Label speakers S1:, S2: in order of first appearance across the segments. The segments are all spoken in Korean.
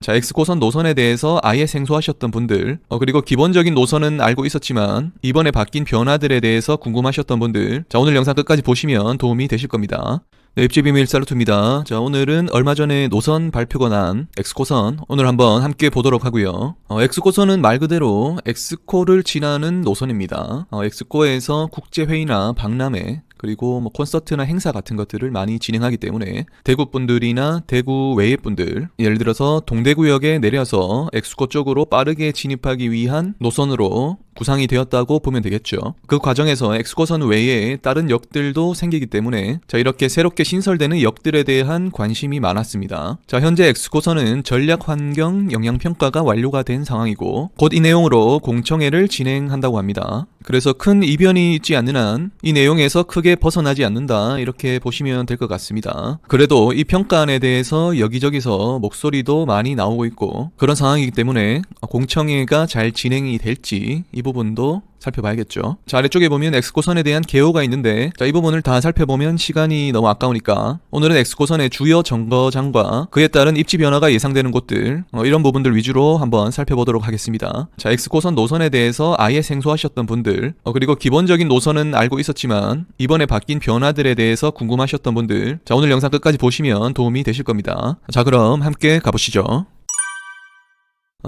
S1: 자, X고선 노선에 대해서 아예 생소하셨던 분들, 그리고 기본적인 노선은 알고 있었지만 이번에 바뀐 변화들에 대해서 궁금하셨던 분들, 자, 오늘 영상 끝까지 보시면 도움이 되실 겁니다. 네, 입지비밀 살루트입니다. 자, 오늘은 얼마 전에 노선 발표가 난 X고선 오늘 한번 함께 보도록 하고요. X고선은 말 그대로 X코를 지나는 노선입니다. X코에서 국제회의나 박람회, 그리고 뭐 콘서트나 행사 같은 것들을 많이 진행하기 때문에 대구 분들이나 대구 외의 분들, 예를 들어서 동대구역에 내려서 엑스코 쪽으로 빠르게 진입하기 위한 노선으로 구상이 되었다고 보면 되겠죠. 그 과정에서 엑스코선 외에 다른 역들도 생기기 때문에 자, 이렇게 새롭게 신설되는 역들에 대한 관심이 많았습니다. 자, 현재 엑스코선은 전략 환경 영향 평가가 완료가 된 상황이고 곧 이 내용으로 공청회를 진행한다고 합니다. 그래서 큰 이변이 있지 않는 한 이 내용에서 크게 벗어나지 않는다, 이렇게 보시면 될 것 같습니다. 그래도 이 평가안에 대해서 여기저기서 목소리도 많이 나오고 있고 그런 상황이기 때문에 공청회가 잘 진행이 될지 이 부분도 살펴봐야겠죠. 자, 아래쪽에 보면 X고선에 대한 개요가 있는데 자, 이 부분을 다 살펴보면 시간이 너무 아까우니까 오늘은 X고선의 주요 정거장과 그에 따른 입지 변화가 예상되는 곳들, 이런 부분들 위주로 한번 살펴보도록 하겠습니다. 자, X고선 노선에 대해서 아예 생소하셨던 분들, 그리고 기본적인 노선은 알고 있었지만 이번에 바뀐 변화들에 대해서 궁금하셨던 분들, 자, 오늘 영상 끝까지 보시면 도움이 되실 겁니다. 자, 그럼 함께 가보시죠.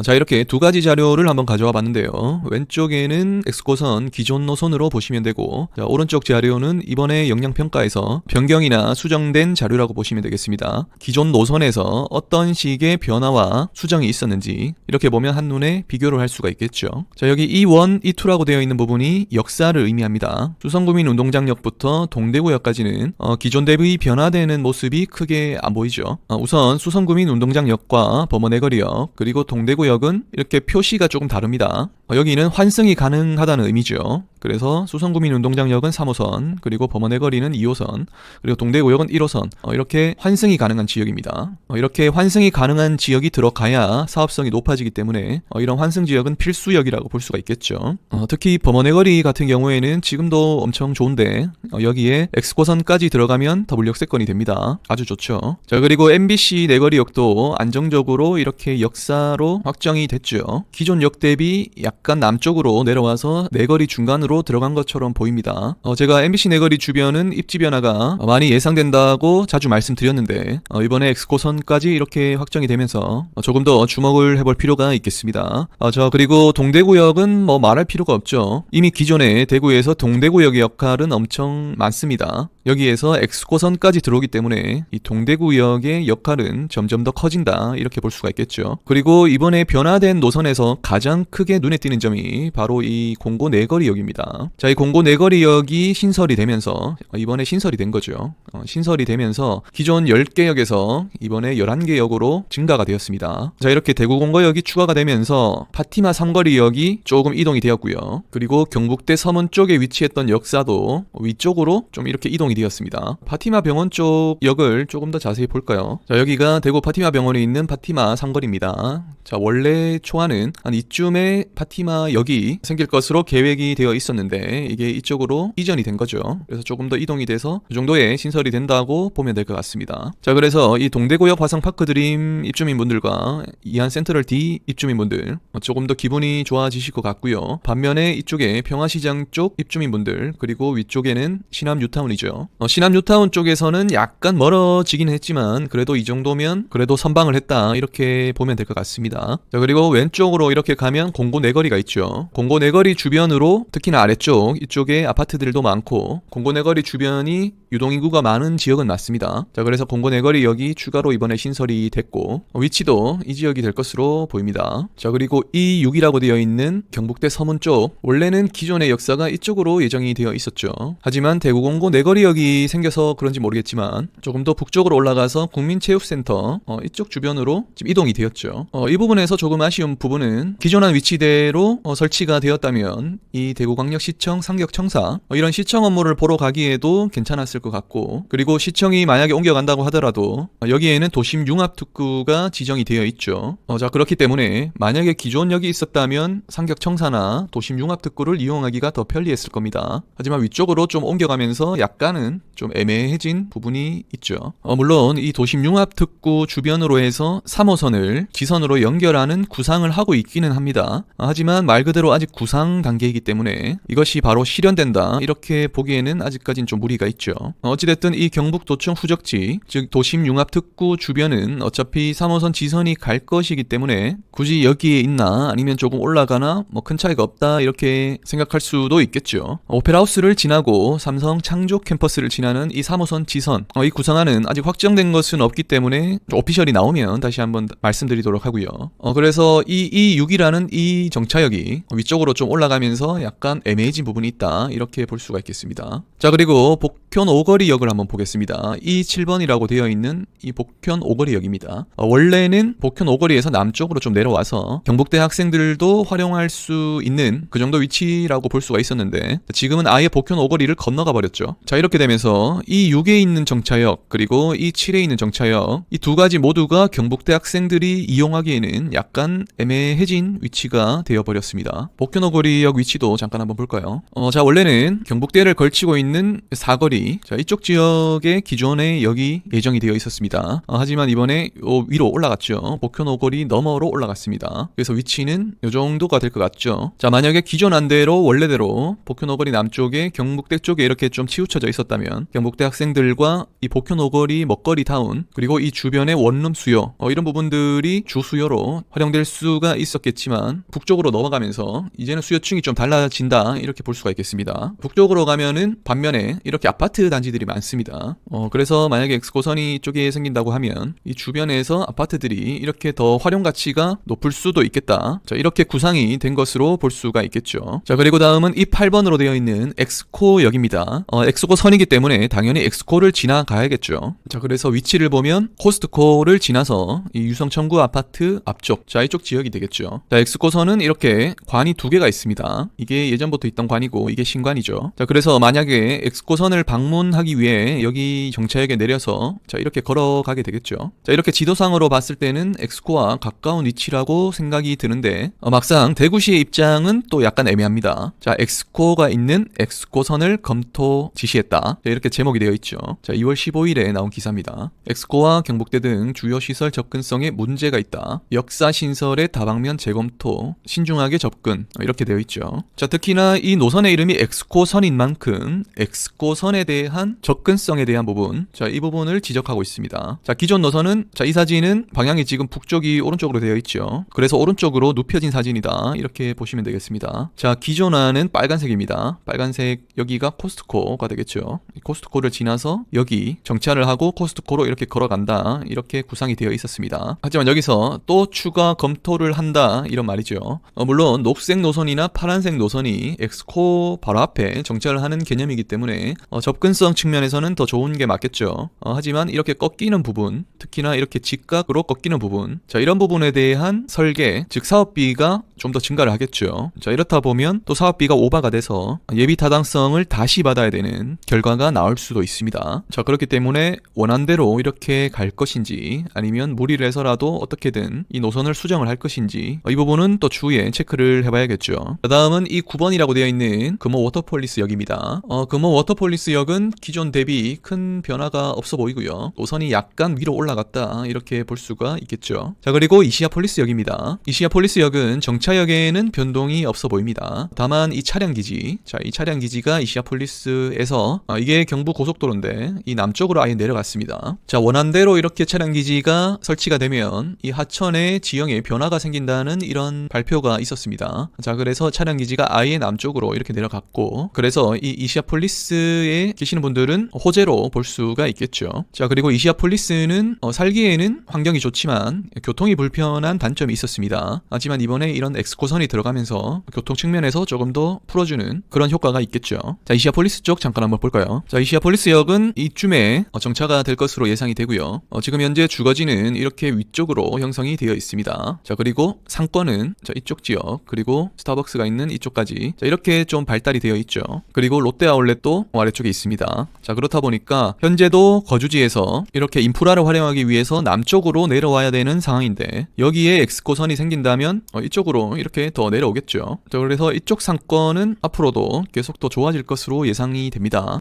S1: 자, 이렇게 두 가지 자료를 한번 가져와 봤는데요. 왼쪽에는 X고선 기존 노선으로 보시면 되고, 자, 오른쪽 자료는 이번에 영향평가에서 변경이나 수정된 자료라고 보시면 되겠습니다. 기존 노선에서 어떤 식의 변화와 수정이 있었는지 이렇게 보면 한눈에 비교를 할 수가 있겠죠. 자, 여기 E1, E2라고 되어 있는 부분이 역사를 의미합니다. 수성구민운동장역부터 동대구역까지는 기존 대비 변화되는 모습이 크게 안 보이죠. 우선 수성구민운동장역과 범어내거리역, 그리고 동대구 역은 이렇게 표시가 조금 다릅니다. 여기는 환승이 가능하다는 의미죠. 그래서 수성구민운동장역은 3호선, 그리고 범어내거리는 2호선, 그리고 동대구역은 1호선, 이렇게 환승이 가능한 지역입니다. 이렇게 환승이 가능한 지역이 들어가야 사업성이 높아지기 때문에 이런 환승 지역은 필수역이라고 볼 수가 있겠죠. 특히 범어내거리 같은 경우에는 지금도 엄청 좋은데 여기에 X고선까지 들어가면 더블 역세권이 됩니다. 아주 좋죠. 자, 그리고 MBC 내거리역도 안정적으로 이렇게 역사로 확정이 됐죠. 기존 역 대비 약간 남쪽으로 내려와서 내거리 중간으로 들어간 것처럼 보입니다. 제가 MBC 내거리 주변은 입지 변화가 많이 예상된다고 자주 말씀드렸는데 이번에 X고선까지 이렇게 확정이 되면서 조금 더 주목을 해볼 필요가 있겠습니다. 그리고 동대구역은 뭐 말할 필요가 없죠. 이미 기존에 대구에서 동대구역의 역할은 엄청 많습니다. 여기에서 X고선까지 들어오기 때문에 이 동대구역의 역할은 점점 더 커진다, 이렇게 볼 수가 있겠죠. 그리고 이번에 변화된 노선에서 가장 크게 눈에 띄는 점이 바로 이 공고 내거리역입니다. 자, 이 공고 내거리역이 신설이 되면서 이번에 신설이 된 거죠. 신설이 되면서 기존 10개 역에서 이번에 11개 역으로 증가가 되었습니다. 자, 이렇게 대구 공고역이 추가가 되면서 파티마 삼거리역이 조금 이동이 되었고요. 그리고 경북대 서문 쪽에 위치했던 역사도 위쪽으로 좀 이렇게 이동이 되었습니다. 파티마 병원 쪽 역을 조금 더 자세히 볼까요? 자, 여기가 대구 파티마 병원에 있는 파티마 삼거리입니다. 자, 원래 초안은 한 이쯤에 파티마 역이 생길 것으로 계획이 되어 있었는데 이게 이쪽으로 이전이 된 거죠. 그래서 조금 더 이동이 돼서 이 정도의 신설이 된다고 보면 될 것 같습니다. 자, 그래서 이 동대구역 화성파크 드림 입주민분들과 이한 센트럴 D 입주민분들 조금 더 기분이 좋아지실 것 같고요. 반면에 이쪽에 평화시장 쪽 입주민분들, 그리고 위쪽에는 신암 뉴타운이죠. 신암 뉴타운 쪽에서는 약간 멀어지긴 했지만 그래도 이 정도면 그래도 선방을 했다, 이렇게 보면 될 것 같습니다. 자, 그리고 왼쪽으로 이렇게 가면 공고 내거리가 있죠. 공고 내거리 주변으로 특히나 아래쪽 이쪽에 아파트들도 많고 공고 내거리 주변이 유동인구가 많은 지역은 맞습니다. 자, 그래서 공고 내거리역이 추가로 이번에 신설이 됐고 위치도 이 지역이 될 것으로 보입니다. 자, 그리고 E6이라고 되어 있는 경북대 서문 쪽, 원래는 기존의 역사가 이쪽으로 예정이 되어 있었죠. 하지만 대구 공고 내거리역이 생겨서 그런지 모르겠지만 조금 더 북쪽으로 올라가서 국민체육센터 이쪽 주변으로 지금 이동이 되었죠. 이 부분에서 조금 아쉬운 부분은 기존한 위치대로 설치가 되었다면 이 대구광역시청 상격청사 이런 시청 업무를 보러 가기에도 괜찮았을 것 같고, 그리고 시청이 만약에 옮겨간다고 하더라도 여기에는 도심 융합특구가 지정이 되어 있죠. 자, 그렇기 때문에 만약에 기존 여기 있었다면 상격청사나 도심 융합특구를 이용하기가 더 편리했을 겁니다. 하지만 위쪽으로 좀 옮겨가면서 약간은 좀 애매해진 부분이 있죠. 물론 이 도심 융합특구 주변으로 해서 3호선을 지선으로 연결하는 구상을 하고 있기는 합니다. 하지만 말 그대로 아직 구상 단계이기 때문에 이것이 바로 실현된다 이렇게 보기에는 아직까진 좀 무리가 있죠. 어찌됐든 이 경북도청 후적지, 즉 도심 융합특구 주변은 어차피 3호선 지선이 갈 것이기 때문에 굳이 여기에 있나 아니면 조금 올라가나 뭐 큰 차이가 없다 이렇게 생각할 수도 있겠죠. 오페라하우스를 지나고 삼성 창조 캠퍼스를 지나는 이 3호선 지선, 이 구상안은 아직 확정된 것은 없기 때문에 오피셜이 나오면 다시 한번 말씀드리도록 하고요. 그래서 이 6이라는 이 정차역이 위쪽으로 좀 올라가면서 약간 애매해진 부분이 있다 이렇게 볼 수가 있겠습니다. 자, 그리고 복현 오거리역을 한번 보겠습니다. 이 7번이라고 되어 있는 이 복현 오거리역입니다. 원래는 복현 오거리에서 남쪽으로 좀 내려와서 경북대 학생들도 활용할 수 있는 그 정도 위치라고 볼 수가 있었는데 지금은 아예 복현 오거리를 건너가 버렸죠. 자, 이렇게 되면서 이 6에 있는 정차역 그리고 이 7에 있는 정차역, 이 두 가지 모두가 경북대 학생들이 이용하기에는 약간 애매해진 위치가 되어버렸습니다. 복현 오거리역 위치도 잠깐 한번 볼까요? 자, 원래는 경북대를 걸치고 있는 사거리, 자, 이쪽 지역에 기존에 역이 예정이 되어 있었습니다. 하지만 이번에 위로 올라갔죠. 복현 오거리 너머로 올라갔습니다. 그래서 위치는 이 정도가 될 것 같죠. 자, 만약에 기존 안대로 원래대로 복현 오거리 남쪽에 경북대 쪽에 이렇게 좀 치우쳐져 있었다면 경북대 학생들과 이 복현 오거리 먹거리 타운 그리고 이 주변의 원룸 수요 이런 부분들이 주 수요로 활용될 수가 있었겠지만 북쪽으로 넘어가면서 이제는 수요층이 좀 달라진다 이렇게 볼 수가 있겠습니다. 북쪽으로 가면은 반면에 이렇게 아파트 단지들이 많습니다. 그래서 만약에 엑스코선이 쪽에 생긴다고 하면 이 주변에서 아파트들이 이렇게 더 활용 가치가 높을 수도 있겠다. 자, 이렇게 구상이 된 것으로 볼 수가 있겠죠. 자, 그리고 다음은 이 8번으로 되어 있는 엑스코역입니다. 엑스코선이기 때문에 당연히 엑스코를 지나가야겠죠. 자, 그래서 위치를 보면 코스트코를 지나서 이 유성청구 아파트 앞쪽, 자, 이쪽 지역이 되겠죠. 자, 엑스코선은 이렇게 관이 두 개가 있습니다. 이게 예전부터 있던 관이고 이게 신관이죠. 자, 그래서 만약에 엑스코선을 방문하기 위해 여기 정차역에 내려서 자, 이렇게 걸어가게 되겠죠. 자, 이렇게 지도상으로 봤을 때는 엑스코와 가까운 위치라고 생각이 드는데 막상 대구시의 입장은 또 약간 애매합니다. 자, 엑스코가 있는 엑스코선을 검토 지시했다. 자, 이렇게 제목이 되어 있죠. 자, 2월 15일에 나온 기사입니다. 엑스코와 경북대 등 주요 시설 접근성에 문제가 있다. 역사 신설의 다방면 재검토, 신중하게 접근 이렇게 되어 있죠. 자, 특히나 이 노선의 이름이 엑스코선인 만큼 엑스코선에 대한 접근성에 대한 부분, 자, 이 부분을 지적하고 있습니다. 자, 기존 노선은 자, 이 사진은 방향이 지금 북쪽이 오른쪽으로 되어 있죠. 그래서 오른쪽으로 눕혀진 사진이다 이렇게 보시면 되겠습니다. 자, 기존화는 빨간색입니다. 빨간색 여기가 코스트코가 되겠죠. 코스트코를 지나서 여기 정차를 하고 코스트코로 이렇게 걸어간다 이렇게 구상이 되어 있었습니다. 하지만 여기서 또 추가 검토를 한다 이런 말이죠. 물론 녹색 노선이나 파란색 노선이 엑스코 바로 앞에 정차를 하는 개념이기 때문에 접근성 측면에서는 더 좋은 게 맞겠죠. 하지만 이렇게 꺾이는 부분, 특히나 이렇게 직각으로 꺾이는 부분, 자, 이런 부분에 대한 설계, 즉 사업비가 좀 더 증가를 하겠죠. 자, 이렇다 보면 또 사업비가 오버가 돼서 예비 타당성을 다시 받아야 되는 결과가 나올 수도 있습니다. 자, 그렇기 때문에 원안대로 이렇게 갈 것인지 아니면 무리를 해서라도 어떻게든 이 노선을 수정을 할 것인지 이 부분은 또 추후에 체크를 해봐야겠죠. 그 다음은 이 9번이라고 되어 있는 금호 워터폴리스 역입니다. 금호 워터폴리스 역은 기존 대비 큰 변화가 없어 보이고요. 노선이 약간 위로 올라갔다 이렇게 볼 수가 있겠죠. 자, 그리고 이시아폴리스 역입니다. 이시아폴리스 역은 정차역에는 변동이 없어 보입니다. 다만 이 차량기지, 자, 이 차량기지가 이시아폴리스에서 이게 경부 고속도로인데 이 남쪽으로 아예 내려갔습니다. 자, 원안대로 이렇게 차량기지가 설치가 되면 이 하천의 지형에 변화가 생긴다는 이런 발표가 있었습니다. 자, 그래서 차량기지가 아예 남쪽으로 이렇게 내려갔고, 그래서 이 이시아폴리스에 계시는 분들은 호재로 볼 수가 있겠죠. 자, 그리고 이시아폴리스는 살기에는 환경이 좋지만 교통이 불편한 단점이 있었습니다. 하지만 이번에 이런 엑스코선이 들어가면서 교통 측면에서 조금 더 풀어주는 그런 효과가 있겠죠. 자, 이시아폴리스 쪽 잠깐 한번 볼까요? 자, 이시아폴리스 역은 이쯤에 정차가 될 것으로 예상이 되고요. 지금 현재 주거지는 이렇게 위쪽으로 형성이 되어 되어 있습니다. 자, 그리고 상권은 자, 이쪽 지역, 그리고 스타벅스가 있는 이쪽까지 자, 이렇게 좀 발달이 되어 있죠. 그리고 롯데 아울렛도 아래쪽에 있습니다. 자, 그렇다 보니까 현재도 거주지에서 이렇게 인프라를 활용하기 위해서 남쪽으로 내려와야 되는 상황인데 여기에 엑스코선이 생긴다면 이쪽으로 이렇게 더 내려오겠죠. 자, 그래서 이쪽 상권은 앞으로도 계속 더 좋아질 것으로 예상이 됩니다.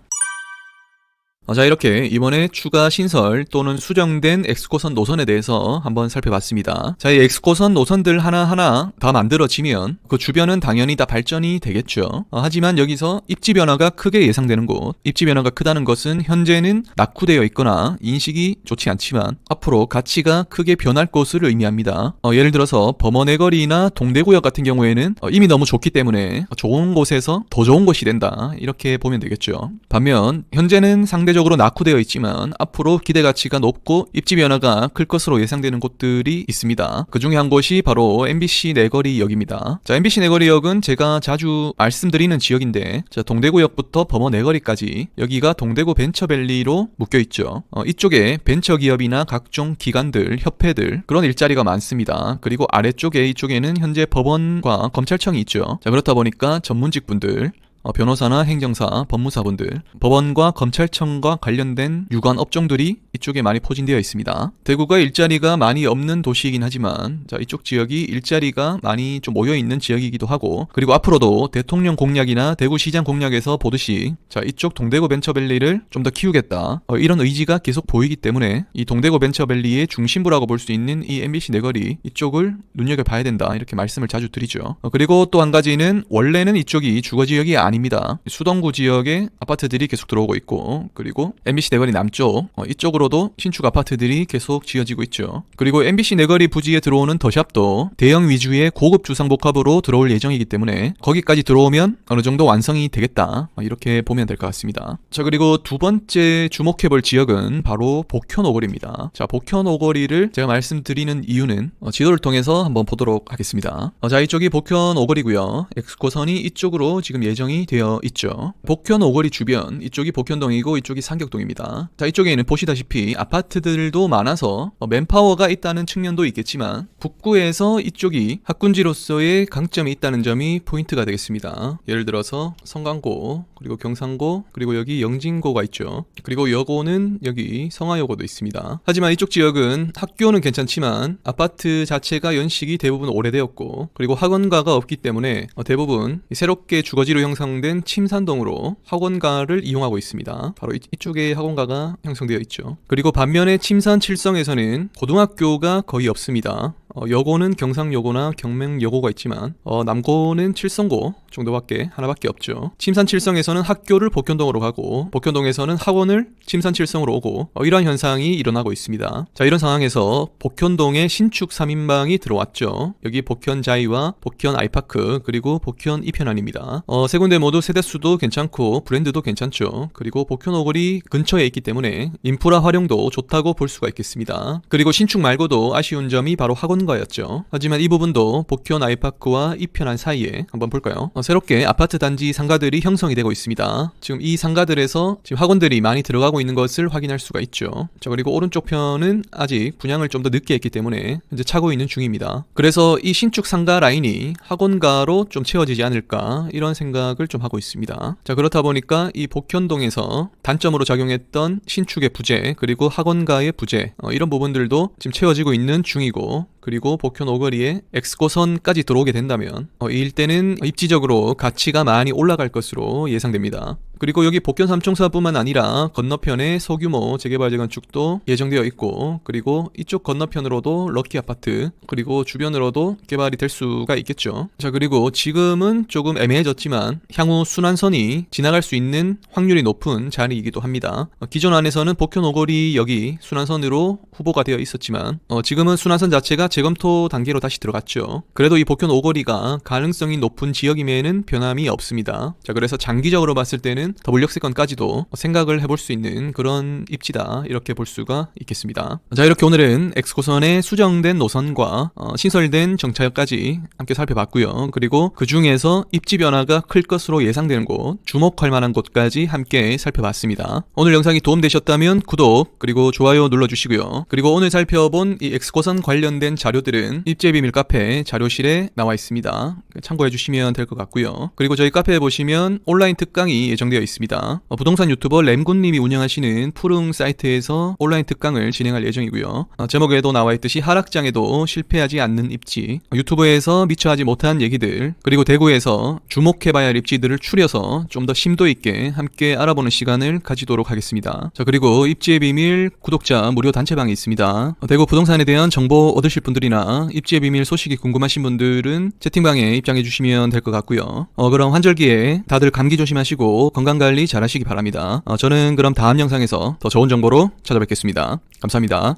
S1: 자, 이렇게 이번에 추가 신설 또는 수정된 엑스코선 노선에 대해서 한번 살펴봤습니다. 자, 이 엑스코선 노선들 하나하나 다 만들어지면 그 주변은 당연히 다 발전이 되겠죠. 하지만 여기서 입지 변화가 크게 예상되는 곳, 입지 변화가 크다는 것은 현재는 낙후되어 있거나 인식이 좋지 않지만 앞으로 가치가 크게 변할 것을 의미합니다. 예를 들어서 범어내거리나 동대구역 같은 경우에는 이미 너무 좋기 때문에 좋은 곳에서 더 좋은 곳이 된다, 이렇게 보면 되겠죠. 반면 현재는 상대적으로 낙후되어 있지만 앞으로 기대 가치가 높고 입지 변화가 클 것으로 예상되는 곳들이 있습니다. 그 중에 한 곳이 바로 MBC 내거리역입니다. 자, MBC 내거리역은 제가 자주 말씀드리는 지역인데 자, 동대구역부터 범어 내거리까지 여기가 동대구 벤처밸리로 묶여 있죠. 이쪽에 벤처기업이나 각종 기관들, 협회들 그런 일자리가 많습니다. 그리고 아래쪽에 이쪽에는 현재 법원과 검찰청이 있죠. 자, 그렇다 보니까 전문직분들, 변호사나 행정사, 법무사분들, 법원과 검찰청과 관련된 유관 업종들이 이쪽에 많이 포진되어 있습니다. 대구가 일자리가 많이 없는 도시이긴 하지만 자, 이쪽 지역이 일자리가 많이 좀 모여있는 지역이기도 하고, 그리고 앞으로도 대통령 공약이나 대구시장 공약에서 보듯이 자, 이쪽 동대구 벤처밸리를 좀 더 키우겠다, 이런 의지가 계속 보이기 때문에 이 동대구 벤처밸리의 중심부라고 볼 수 있는 이 MBC 내거리 이쪽을 눈여겨봐야 된다, 이렇게 말씀을 자주 드리죠. 그리고 또 한 가지는 원래는 이쪽이 주거지역이 아닙니다. 수동구 지역에 아파트들이 계속 들어오고 있고, 그리고 MBC 내거리 남쪽 이쪽으로도 신축 아파트들이 계속 지어지고 있죠. 그리고 MBC 내거리 부지에 들어오는 더샵도 대형 위주의 고급 주상복합으로 들어올 예정이기 때문에 거기까지 들어오면 어느 정도 완성이 되겠다, 이렇게 보면 될 것 같습니다. 자, 그리고 두 번째 주목해볼 지역은 바로 복현 오거리입니다. 자, 복현 오거리를 제가 말씀드리는 이유는 지도를 통해서 한번 보도록 하겠습니다. 자, 이쪽이 복현 오거리고요. 엑스코선이 이쪽으로 지금 예정이 되어 있죠. 복현 오거리 주변, 이쪽이 복현동이고 이쪽이 상격동입니다. 자, 이쪽에는 보시다시피 아파트들도 많아서 맨파워가 있다는 측면도 있겠지만 북구에서 이쪽이 학군지로서의 강점이 있다는 점이 포인트가 되겠습니다. 예를 들어서 성강고, 그리고 경상고, 그리고 여기 영진고가 있죠. 그리고 여고는 여기 성화여고도 있습니다. 하지만 이쪽 지역은 학교는 괜찮지만 아파트 자체가 연식이 대부분 오래되었고, 그리고 학원가가 없기 때문에 대부분 새롭게 주거지로 형성된 침산동으로 학원가를 이용하고 있습니다. 바로 이쪽에 학원가가 형성되어 있죠. 그리고 반면에 침산 칠성에서는 고등학교가 거의 없습니다. 여고는 경상여고나 경맹여고가 있지만 남고는 칠성고 정도밖에 하나밖에 없죠. 침산 칠성에서는 학교를 복현동으로 가고 복현동에서는 학원을 침산 칠성으로 오고 이러한 현상이 일어나고 있습니다. 자, 이런 상황에서 복현동에 신축 3인방이 들어왔죠. 여기 복현자이와 복현 아이파크, 그리고 복현 이편안입니다. 세 군데 모두 세대수도 괜찮고 브랜드도 괜찮죠. 그리고 복현 오거리 근처에 있기 때문에 인프라 활용도 좋다고 볼 수가 있겠습니다. 그리고 신축 말고도 아쉬운 점이 바로 학원가였죠. 하지만 이 부분도 복현 아이파크와 이편안 사이에 한번 볼까요? 새롭게 아파트 단지 상가들이 형성이 되고 있습니다. 지금 이 상가들에서 지금 학원들이 많이 들어가고 있는 것을 확인할 수가 있죠. 자, 그리고 오른쪽 편은 아직 분양을 좀 더 늦게 했기 때문에 현재 차고 있는 중입니다. 그래서 이 신축 상가 라인이 학원가로 좀 채워지지 않을까, 이런 생각을 좀 하고 있습니다. 자, 그렇다 보니까 이 복현동에서 단점으로 작용했던 신축의 부재, 그리고 학원가의 부재, 이런 부분들도 지금 채워지고 있는 중이고, 그리고 복현 오거리에 엑스코선까지 들어오게 된다면 이 일대는 입지적으로 가치가 많이 올라갈 것으로 예상됩니다. 그리고 여기 복현 삼총사뿐만 아니라 건너편에 소규모 재개발 재건축도 예정되어 있고, 그리고 이쪽 건너편으로도 럭키 아파트, 그리고 주변으로도 개발이 될 수가 있겠죠. 자, 그리고 지금은 조금 애매해졌지만 향후 순환선이 지나갈 수 있는 확률이 높은 자리이기도 합니다. 기존 안에서는 복현 오거리역이 순환선으로 후보가 되어 있었지만 지금은 순환선 자체가 재검토 단계로 다시 들어갔죠. 그래도 이 복현 오거리가 가능성이 높은 지역임에는 변함이 없습니다. 자, 그래서 장기적으로 봤을 때는 또는 더블역세권까지도 생각을 해볼 수 있는 그런 입지다, 이렇게 볼 수가 있겠습니다. 자, 이렇게 오늘은 X고선의 수정된 노선과 신설된 정차역까지 함께 살펴봤고요. 그리고 그 중에서 입지 변화가 클 것으로 예상되는 곳, 주목할 만한 곳까지 함께 살펴봤습니다. 오늘 영상이 도움되셨다면 구독 그리고 좋아요 눌러주시고요. 그리고 오늘 살펴본 이 X고선 관련된 자료들은 입지의 비밀 카페 자료실에 나와 있습니다. 참고해 주시면 될 것 같고요. 그리고 저희 카페에 보시면 온라인 특강이 예정되어 있습니다. 부동산 유튜버 램군님이 운영하시는 푸릉 사이트에서 온라인 특강을 진행할 예정이고요. 제목에도 나와 있듯이 하락장에도 실패하지 않는 입지, 유튜브에서 미처 하지 못한 얘기들, 그리고 대구에서 주목해봐야 할 입지들을 추려서 좀 더 심도 있게 함께 알아보는 시간을 가지도록 하겠습니다. 자, 그리고 입지의 비밀 구독자 무료 단체방이 있습니다. 대구 부동산에 대한 정보 얻으실 분들이나 입지의 비밀 소식이 궁금하신 분들은 채팅방에 입장해 주시면 될 것 같고요. 그럼 환절기에 다들 감기 조심하시고 건강관리 잘 하시기 바랍니다. 저는 그럼 다음 영상에서 더 좋은 정보로 찾아뵙겠습니다. 감사합니다.